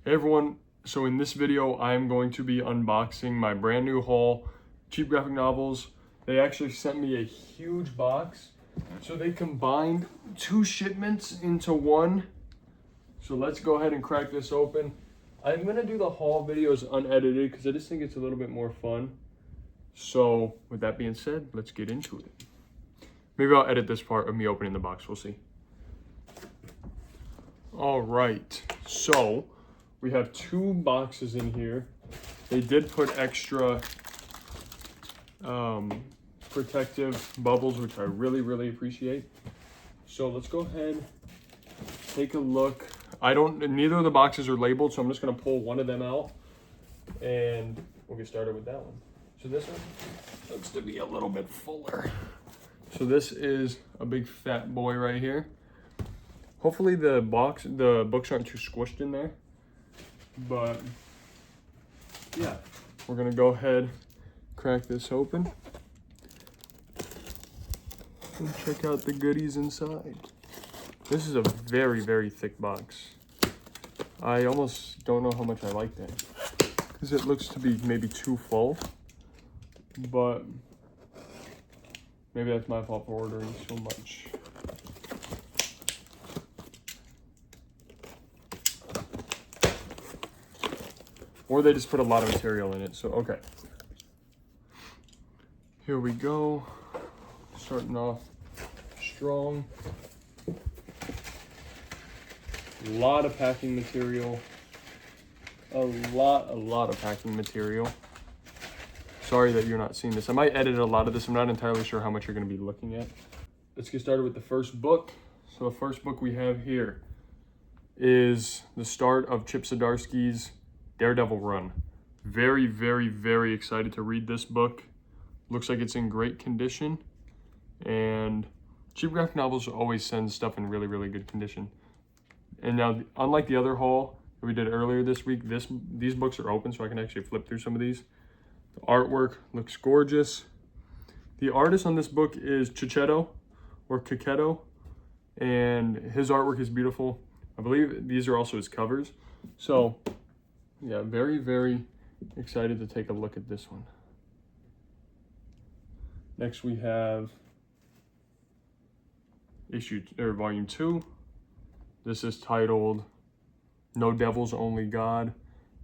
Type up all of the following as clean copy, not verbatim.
Hey everyone, so in this video I'm going to be unboxing my brand new haul, Cheap Graphic Novels. They actually sent me a huge box, so they combined 2 shipments into one. So let's go ahead and crack this open. I'm gonna do the haul videos unedited because I just think it's a little bit more fun. So with that being said, let's get into it. Maybe I'll edit this part of me opening the box, we'll see. All right, so we have 2 boxes in here. They did put extra protective bubbles, which I really appreciate. So let's go ahead, take a look. Neither of the boxes are labeled, so I'm just gonna pull one of them out and we'll get started with that one. So this one looks to be a little bit fuller. So this is a big fat boy right here. Hopefully the books aren't too squished in there. But yeah, we're gonna go ahead, crack this open, and check out the goodies inside. This is a very thick box. I almost don't know how much I like that, because it looks to be maybe too full, but maybe that's my fault for ordering so much. Or they just put a lot of material in it, so okay. Here we go, starting off strong. A lot of packing material. A lot of packing material. Sorry that you're not seeing this. I might edit a lot of this. I'm not entirely sure how much you're gonna be looking at. Let's get started with the first book. So the first book we have here is the start of Chip Zdarsky's Daredevil run. Very excited to read this book. Looks like it's in great condition, and Cheap Graphic Novels always send stuff in really good condition. And now, unlike the other haul that we did earlier this week, these books are open, so I can actually flip through some of these. The artwork looks gorgeous. The artist on this book is Chichetto, or Kiketto, and his artwork is beautiful. I believe these are also his covers. So yeah, very excited to take a look at this one. Next we have volume 2. This is titled No Devils, Only God,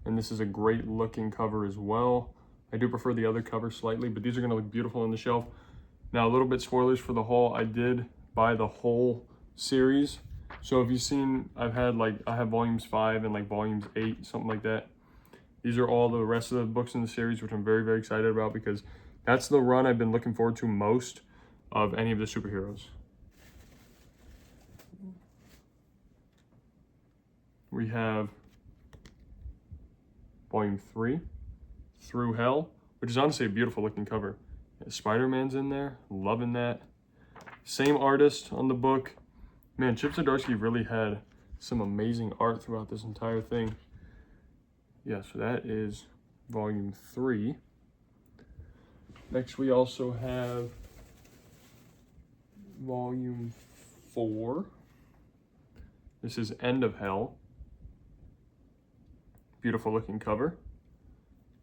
and this is a great looking cover as well. I do prefer the other cover slightly, but these are gonna look beautiful on the shelf. Now a little bit spoilers for the haul. I did buy the whole series. So if you've seen, I have volumes 5 and like volumes 8, something like that. These are all the rest of the books in the series, which I'm very excited about, because that's the run I've been looking forward to most of any of the superheroes. We have volume 3, Through Hell, which is honestly a beautiful looking cover. Spider-Man's in there, loving that. Same artist on the book. Man, Chip Zdarsky really had some amazing art throughout this entire thing. Yeah, so that is volume 3. Next, we also have volume 4. This is End of Hell. Beautiful looking cover.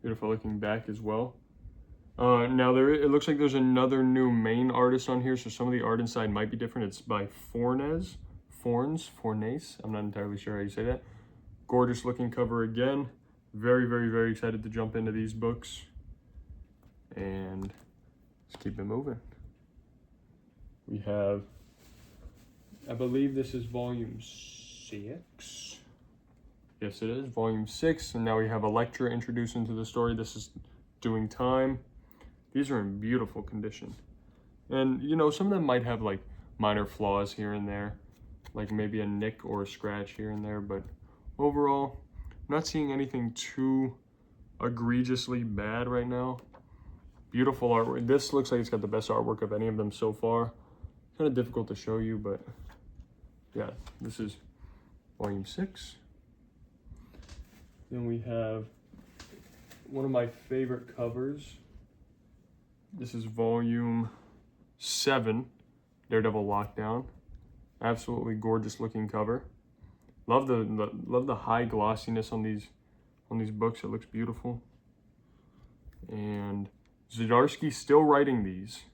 Beautiful looking back as well. Now it looks like there's another new main artist on here, so some of the art inside might be different. It's by Fornes. I'm not entirely sure how you say that. Gorgeous looking cover again. Very excited to jump into these books. And let's keep it moving. We have, I believe this is volume 6. Yes, it is, volume 6. And now we have Elektra introduced into the story. This is Doing Time. These are in beautiful condition. And, you know, some of them might have, like, minor flaws here and there. Like maybe a nick or a scratch here and there. But overall, I'm not seeing anything too egregiously bad right now. Beautiful artwork. This looks like it's got the best artwork of any of them so far. Kind of difficult to show you, but yeah, this is volume 6. Then we have one of my favorite covers. This is volume 7, Daredevil Lockdown. Absolutely gorgeous looking cover. Love the high glossiness on these books. It looks beautiful. And Zdarsky's still writing these.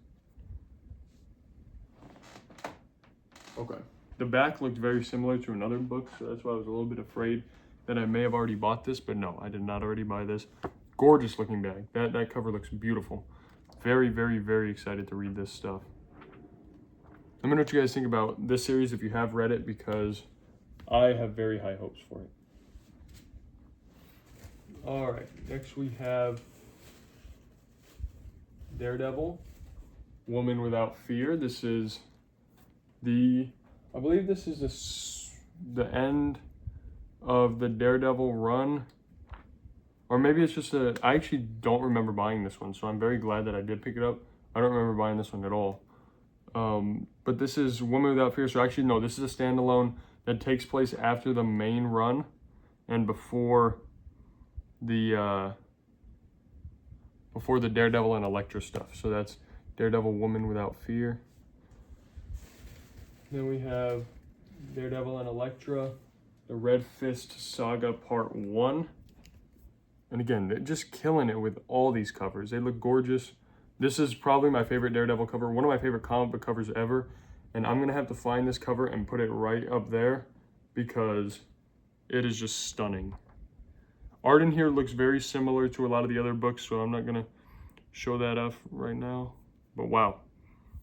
Okay. The back looked very similar to another book, so that's why I was a little bit afraid that I may have already bought this, but no, I did not already buy this. Gorgeous looking bag. That cover looks beautiful. Very, very, very excited to read this stuff. Let me know what you guys think about this series if you have read it, because I have very high hopes for it. All right, next we have Daredevil, Woman Without Fear. This is I believe this is the end of the Daredevil run. Or maybe it's just I actually don't remember buying this one, so I'm very glad that I did pick it up. I don't remember buying this one at all. But this is Woman Without Fear, so actually, no, this is a standalone that takes place after the main run and before the Daredevil and Elektra stuff. So that's Daredevil, Woman Without Fear. Then we have Daredevil and Elektra, the Red Fist Saga Part 1. And again, they're just killing it with all these covers. They look gorgeous. This is probably my favorite Daredevil cover, one of my favorite comic book covers ever. And I'm going to have to find this cover and put it right up there because it is just stunning. Art in here looks very similar to a lot of the other books, so I'm not going to show that off right now. But wow,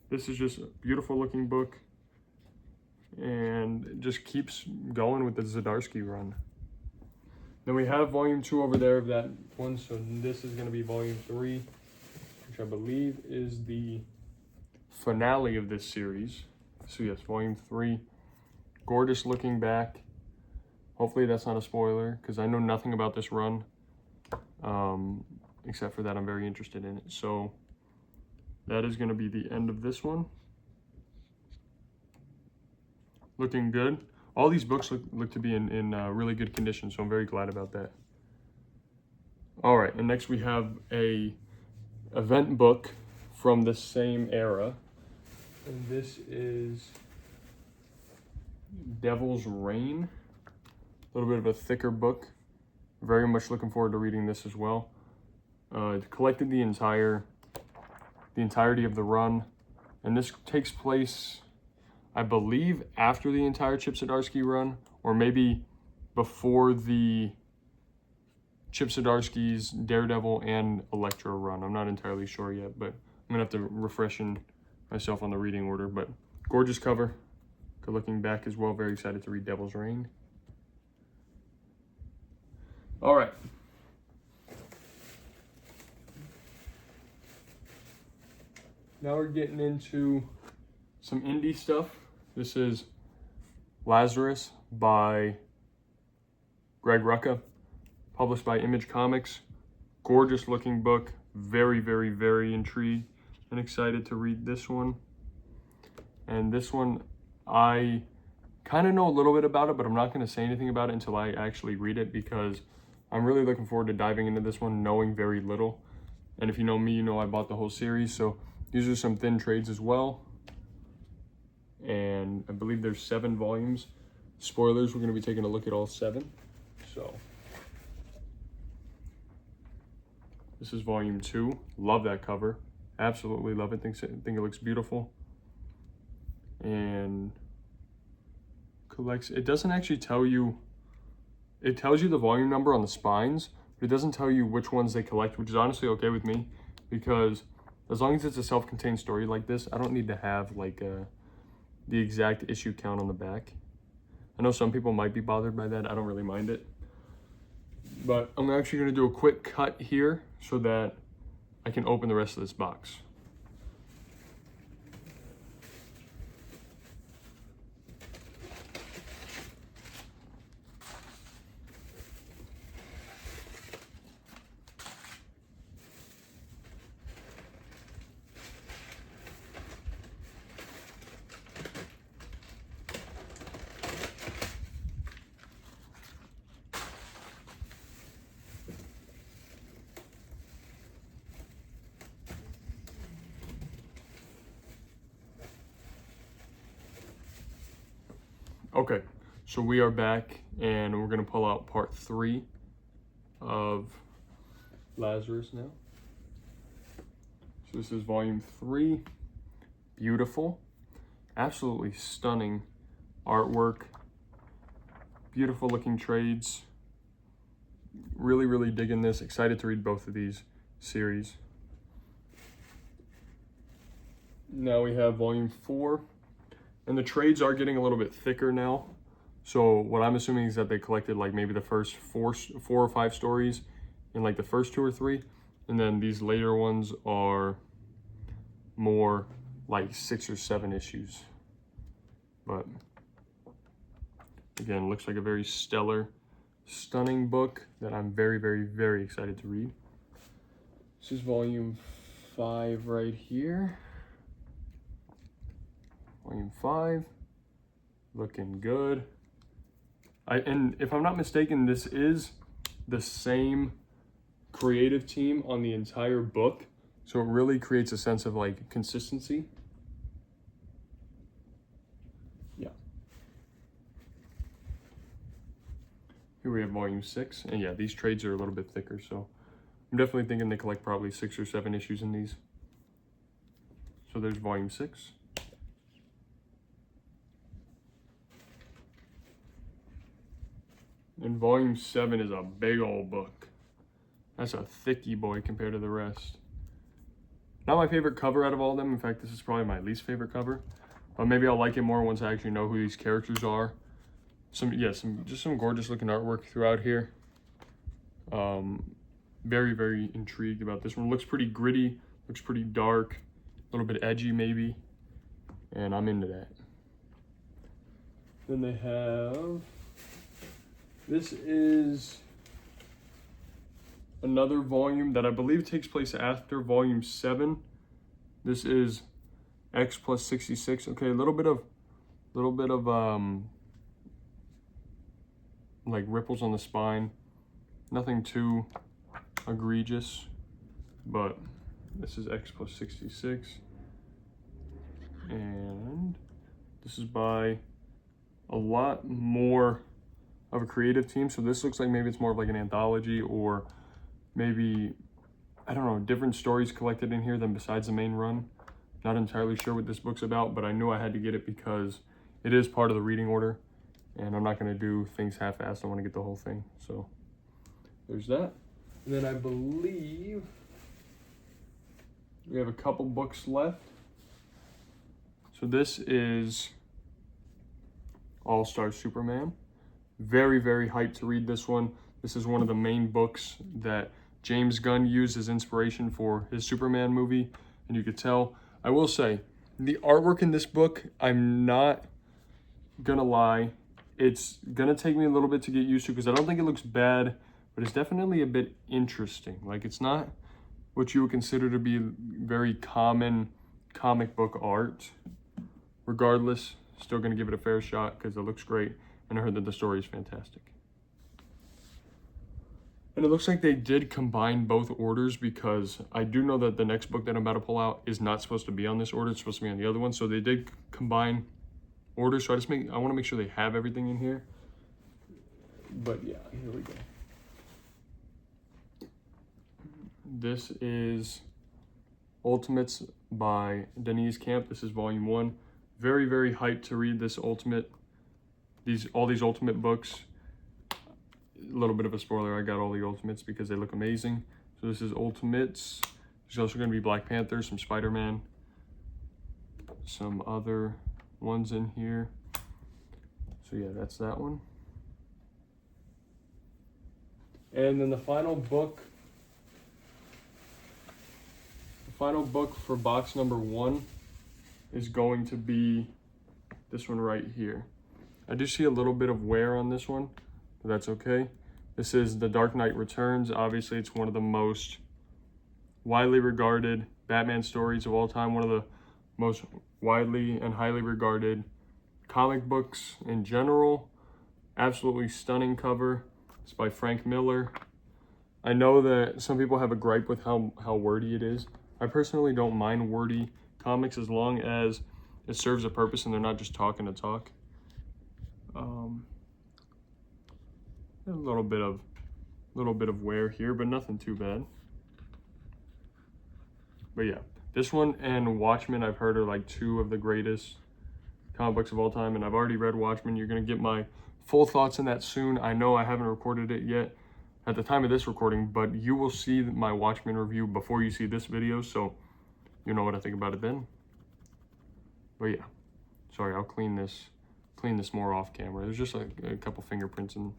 this is just a beautiful looking book. And it just keeps going with the Zdarsky run. Then we have volume 2 over there of that one, so this is going to be volume 3, which I believe is the finale of this series. So yes, volume 3, gorgeous looking back. Hopefully that's not a spoiler, because I know nothing about this run, except for that I'm very interested in it. So that is going to be the end of this one. Looking good. All these books look to be in really good condition, so I'm very glad about that. All right, and next we have a event book from the same era. And this is Devil's Reign. A little bit of a thicker book. Very much looking forward to reading this as well. It collected the entirety of the run, and this takes place, I believe, after the entire Chip Zdarsky run, or maybe before the Chip Zdarsky's Daredevil and Elektra run. I'm not entirely sure yet, but I'm gonna have to refresh myself on the reading order. But gorgeous cover, good looking back as well. Very excited to read Devil's Reign. All right. Now we're getting into some indie stuff. This is Lazarus by Greg Rucka, published by Image Comics. Gorgeous looking book. Very, very, very intrigued and excited to read this one. And this one, I kind of know a little bit about it, but I'm not going to say anything about it until I actually read it, because I'm really looking forward to diving into this one knowing very little. And if you know me, you know I bought the whole series, so these are some thin trades as well. And I believe there's 7 volumes. Spoilers, we're going to be taking a look at all 7. So this is volume 2. Love that cover. Absolutely love it. Think it looks beautiful. And collects, it doesn't actually tell you, it tells you the volume number on the spines, but it doesn't tell you which ones they collect, which is honestly okay with me, because as long as it's a self-contained story like this, I don't need to have like the exact issue count on the back. I know some people might be bothered by that. I don't really mind it. But I'm actually going to do a quick cut here so that I can open the rest of this box. Okay, So we are back, and we're gonna pull out part 3 of Lazarus now. So this is volume 3. Beautiful, absolutely stunning artwork, beautiful looking trades. Really, really digging this. Excited to read both of these series. Now we have volume 4, and the trades are getting a little bit thicker now. So what I'm assuming is that they collected like maybe the first four or five stories in like the first 2 or 3, and then these later ones are more like 6 or 7 issues. But again, looks like a very stellar, stunning book that I'm very, very, very excited to read. This is volume 5 right here. Volume 5, looking good. And if I'm not mistaken, this is the same creative team on the entire book, so it really creates a sense of like consistency. Yeah. Here we have volume 6, and yeah, these trades are a little bit thicker, so I'm definitely thinking they collect probably 6 or 7 issues in these. So there's volume 6. And volume 7 is a big old book. That's a thicky boy compared to the rest. Not my favorite cover out of all of them. In fact, this is probably my least favorite cover. But maybe I'll like it more once I actually know who these characters are. Just some gorgeous looking artwork throughout here. Very, very intrigued about this one. Looks pretty gritty, looks pretty dark, a little bit edgy maybe. And I'm into that. Then they have... This is another volume that I believe takes place after volume 7. This is X plus 66. Okay, a little bit of like ripples on the spine. Nothing too egregious, but this is X plus 66. And this is by a lot more of a creative team. So this looks like maybe it's more of like an anthology, or maybe, I don't know, different stories collected in here than besides the main run. Not entirely sure what this book's about, but I knew I had to get it because it is part of the reading order, and I'm not going to do things half-assed. I want to get the whole thing. So there's that. And then I believe we have a couple books left. So this is All-Star Superman. Very, very hyped to read this one. This is one of the main books that James Gunn used as inspiration for his Superman movie, and you could tell. I will say, the artwork in this book, I'm not gonna lie, it's gonna take me a little bit to get used to because I don't think it looks bad, but it's definitely a bit interesting. Like, it's not what you would consider to be very common comic book art. Regardless, still gonna give it a fair shot because it looks great. And I heard that the story is fantastic. And it looks like they did combine both orders, because I do know that the next book that I'm about to pull out is not supposed to be on this order. It's supposed to be on the other one. So they did combine orders. So I want to make sure they have everything in here. But yeah, here we go. This is Ultimates by Denise Camp. This is volume 1. Very, very hyped to read this Ultimate. All these Ultimate books. A little bit of a spoiler, I got all the Ultimates because they look amazing. So this is Ultimates. There's also going to be Black Panther, some Spider-Man, some other ones in here. So yeah, that's that one. And then the final book for box number 1 is going to be this one right here. I do see a little bit of wear on this one, but that's okay. This is The Dark Knight Returns. Obviously, it's one of the most widely regarded Batman stories of all time, one of the most widely and highly regarded comic books in general. Absolutely stunning cover. It's by Frank Miller. I know that some people have a gripe with how wordy it is. I personally don't mind wordy comics as long as it serves a purpose and they're not just talking to talk. A little bit of wear here, but nothing too bad. But yeah, this one and Watchmen I've heard are like two of the greatest comic books of all time, and I've already read Watchmen. You're gonna get my full thoughts on that soon. I know I haven't recorded it yet at the time of this recording, but you will see my Watchmen review before you see this video, so you know what I think about it then. But yeah, sorry, I'll clean this more off camera. There's just like a couple fingerprints and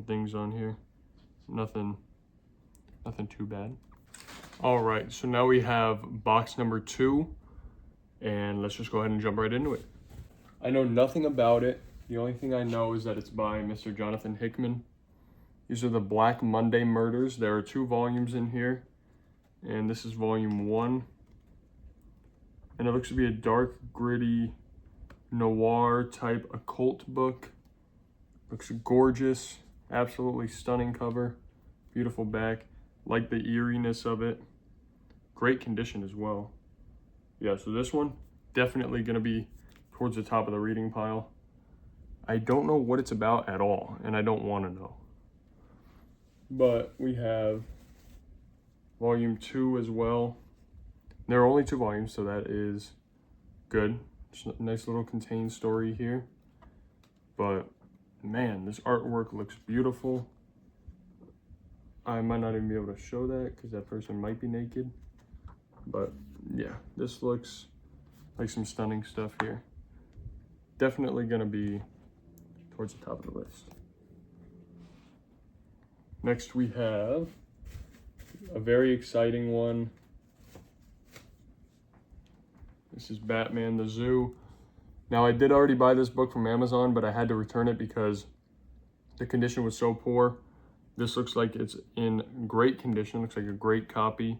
things on here. Nothing too bad. All right, so now we have box number 2, and let's just go ahead and jump right into it. I know nothing about it. The only thing I know is that it's by Mr. Jonathan Hickman. These are the Black Monday Murders. There are 2 volumes in here, and this is volume 1. And it looks to be a dark, gritty, noir type occult book. Looks gorgeous, absolutely stunning cover, beautiful back. Like the eeriness of it. Great condition as well. Yeah, so this one, definitely gonna be towards the top of the reading pile. I don't know what it's about at all, and I don't wanna know. But we have volume 2 as well. There are only 2 volumes, so that is good. Just a nice little contained story here. But man, this artwork looks beautiful. I might not even be able to show that because that person might be naked. But yeah, this looks like some stunning stuff here. Definitely gonna be towards the top of the list. Next we have a very exciting one. This is Batman the Zoo. Now I did already buy this book from Amazon, but I had to return it because the condition was so poor. This looks like it's in great condition. Looks like a great copy.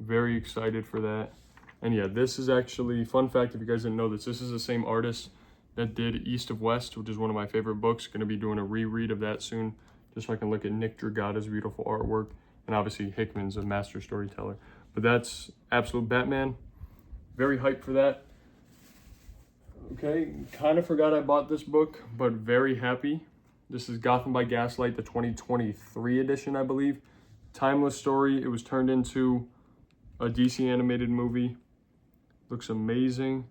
Very excited for that. And yeah, this is actually, fun fact if you guys didn't know this is the same artist that did East of West, which is one of my favorite books. Going to be doing a reread of that soon, just so I can look at Nick Dragata's beautiful artwork. And obviously Hickman's a master storyteller. But that's absolute Batman. Very hyped for that. Okay, kind of forgot I bought this book, but very happy. This is Gotham by Gaslight, the 2023 edition, I believe. Timeless story. It was turned into a DC animated movie. Looks amazing.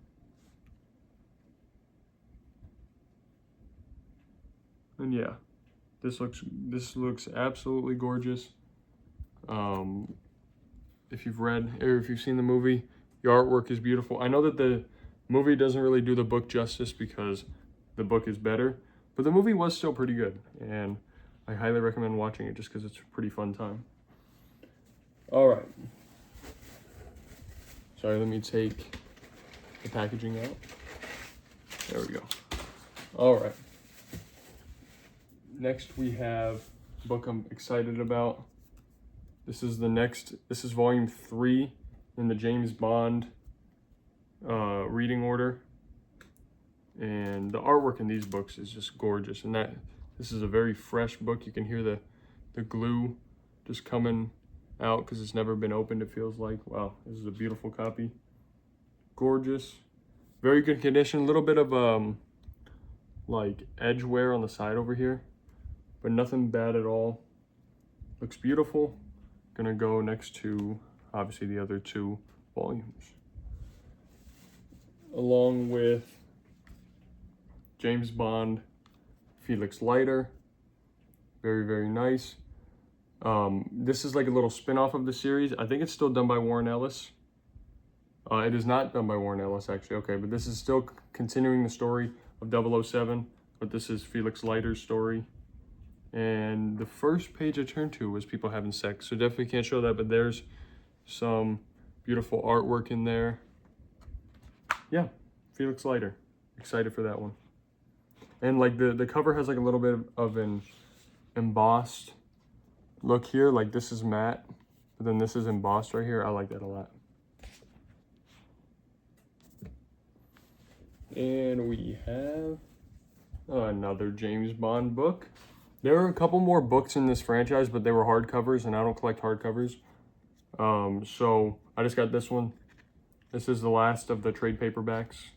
And yeah, this looks absolutely gorgeous. If you've read or if you've seen the movie, the artwork is beautiful. I know that the movie doesn't really do the book justice because the book is better. But the movie was still pretty good, and I highly recommend watching it just because it's a pretty fun time. All right. Sorry, let me take the packaging out. There we go. All right. Next, we have a book I'm excited about. This is volume 3 in the James Bond reading order. And the artwork in these books is just gorgeous. And this is a very fresh book. You can hear the glue just coming out because it's never been opened, it feels like. Wow, this is a beautiful copy. Gorgeous. Very good condition. A little bit of like edge wear on the side over here, but nothing bad at all. Looks beautiful. Gonna go next to obviously the other 2 volumes. Along with James Bond, Felix Leiter. Very, very nice. This is like a little spin-off of the series. I think it's still done by Warren Ellis. It is not done by Warren Ellis, actually. Okay, but this is still continuing the story of 007, but this is Felix Leiter's story. And the first page I turned to was people having sex, so definitely can't show that, but there's some beautiful artwork in there. Yeah, Felix Leiter. Excited for that one. And like the cover has like a little bit of an embossed look here. Like this is matte, but then this is embossed right here. I like that a lot. And we have another James Bond book. There are a couple more books in this franchise, but they were hardcovers, and I don't collect hardcovers. So I just got this one. This is the last of the trade paperbacks.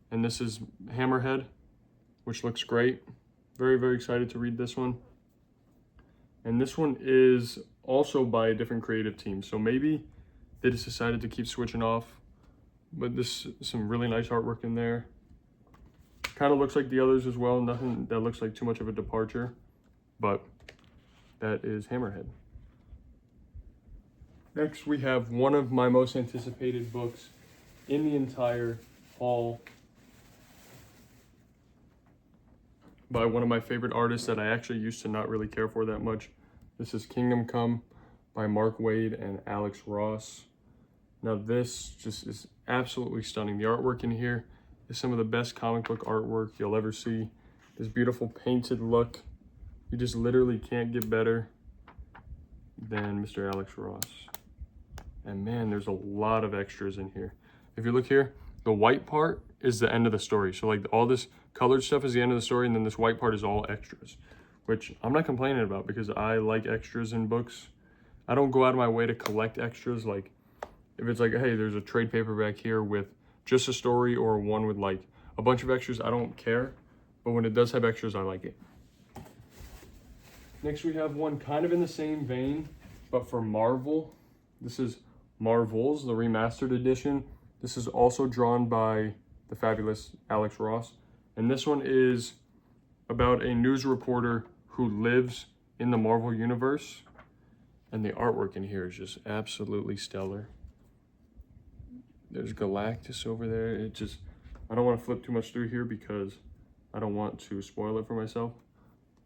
And this is Hammerhead, which looks great. Very, very excited to read this one. And this one is also by a different creative team. So maybe they just decided to keep switching off. But this some really nice artwork in there. Kind of looks like the others as well. Nothing that looks like too much of a departure. But that is Hammerhead. Next, we have one of my most anticipated books in the entire haul by one of my favorite artists that I actually used to not really care for that much. This is Kingdom Come by Mark Waid and Alex Ross. Now this just is absolutely stunning. The artwork in here is some of the best comic book artwork you'll ever see. This beautiful painted look. You just literally can't get better than Mr. Alex Ross. And man, there's a lot of extras in here. If you look here, the white part is the end of the story. So like all this colored stuff is the end of the story, and then this white part is all extras, which I'm not complaining about because I like extras in books. I don't go out of my way to collect extras. Like if it's like, hey, there's a trade paperback here with just a story or one with like a bunch of extras, I don't care. But when it does have extras, I like it. Next, we have one kind of in the same vein, but for Marvel. This is Marvels, the remastered edition. This is also drawn by the fabulous Alex Ross. And this one is about a news reporter who lives in the Marvel universe. And the artwork in here is just absolutely stellar. There's Galactus over there. I don't want to flip too much through here because I don't want to spoil it for myself.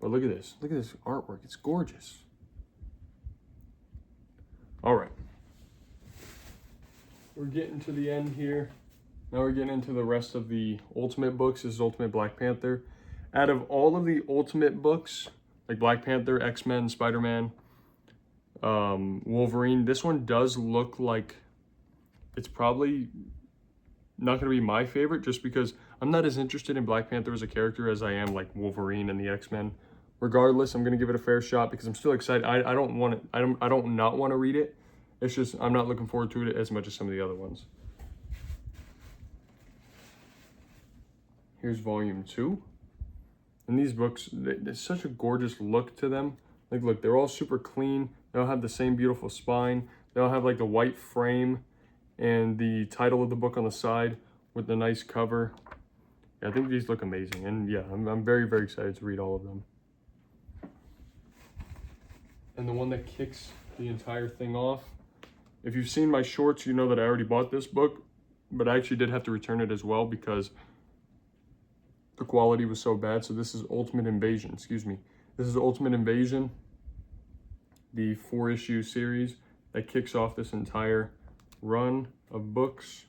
But look at this. Look at this artwork. It's gorgeous. All right. We're getting to the end here. Now we're getting into the rest of the Ultimate books. This is Ultimate Black Panther. Out of all of the Ultimate books, like Black Panther, X-Men, Spider-Man, Wolverine, this one does look like it's probably not going to be my favorite just because I'm not as interested in Black Panther as a character as I am like Wolverine and the X-Men. Regardless, I'm going to give it a fair shot because I'm still excited. I don't not want to read it. It's just I'm not looking forward to it as much as some of the other ones. Here's volume 2. And these books, there's such a gorgeous look to them. Like, look, they're all super clean. They all have the same beautiful spine. They all have like the white frame and the title of the book on the side with the nice cover. Yeah, I think these look amazing. And yeah, I'm very, very excited to read all of them. And the one that kicks the entire thing off, if you've seen my shorts, you know that I already bought this book, but I actually did have to return it as well because the quality was so bad. So this is Ultimate Invasion, excuse me. This is Ultimate Invasion, the 4-issue series that kicks off this entire run of books.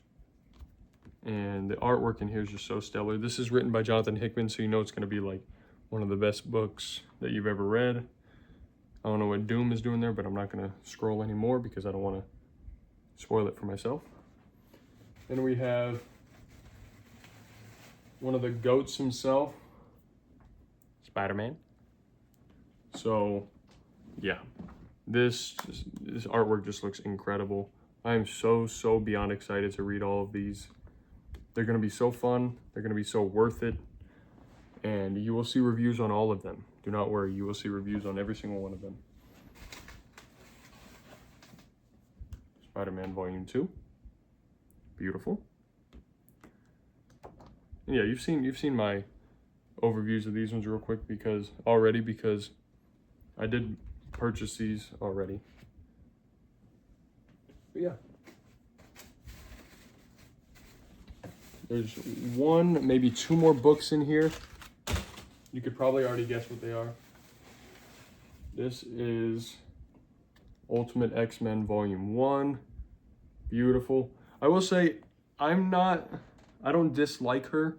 And the artwork in here is just so stellar. This is written by Jonathan Hickman, so you know it's going to be like one of the best books that you've ever read. I don't know what Doom is doing there, but I'm not going to scroll anymore because I don't want to spoil it for myself. Then we have one of the GOATs himself, Spider-Man. So, yeah, this artwork just looks incredible. I am so beyond excited to read all of these. They're going to be so fun. They're going to be so worth it. And you will see reviews on all of them. Do not worry, you will see reviews on every single one of them. Spider-Man Volume 2. Beautiful. And yeah, you've seen my overviews of these ones real quick because I did purchase these already. But yeah. There's one, maybe 2 more books in here. You could probably already guess what they are. This is Ultimate X-Men Volume 1. Beautiful. I will say, I don't dislike her,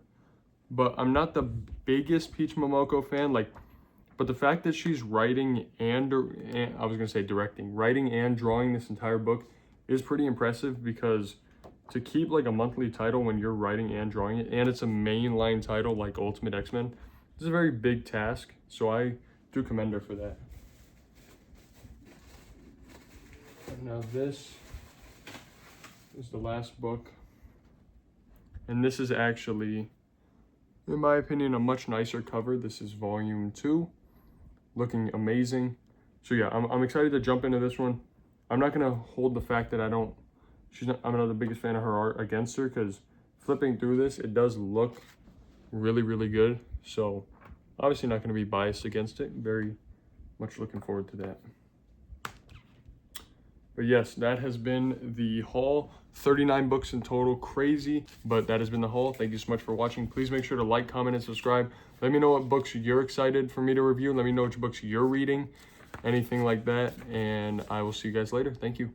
but I'm not the biggest Peach Momoko fan. But the fact that she's writing and I was gonna say directing, writing and drawing this entire book is pretty impressive because to keep like a monthly title when you're writing and drawing it, and it's a mainline title like Ultimate X-Men, this is a very big task. So I do commend her for that. And now this is the last book. And this is actually, in my opinion, a much nicer cover. This is Volume 2. Looking amazing. So yeah, I'm excited to jump into this one. I'm not gonna hold the fact that I'm not the biggest fan of her art against her, because flipping through this, it does look really, really good. So obviously not gonna be biased against it. Very much looking forward to that. But yes, that has been the haul. 39 books in total, crazy, but that has been the haul. Thank you so much for watching. Please make sure to like, comment, and subscribe. Let me know what books you're excited for me to review. Let me know which books you're reading, anything like that, and I will see you guys later. Thank you.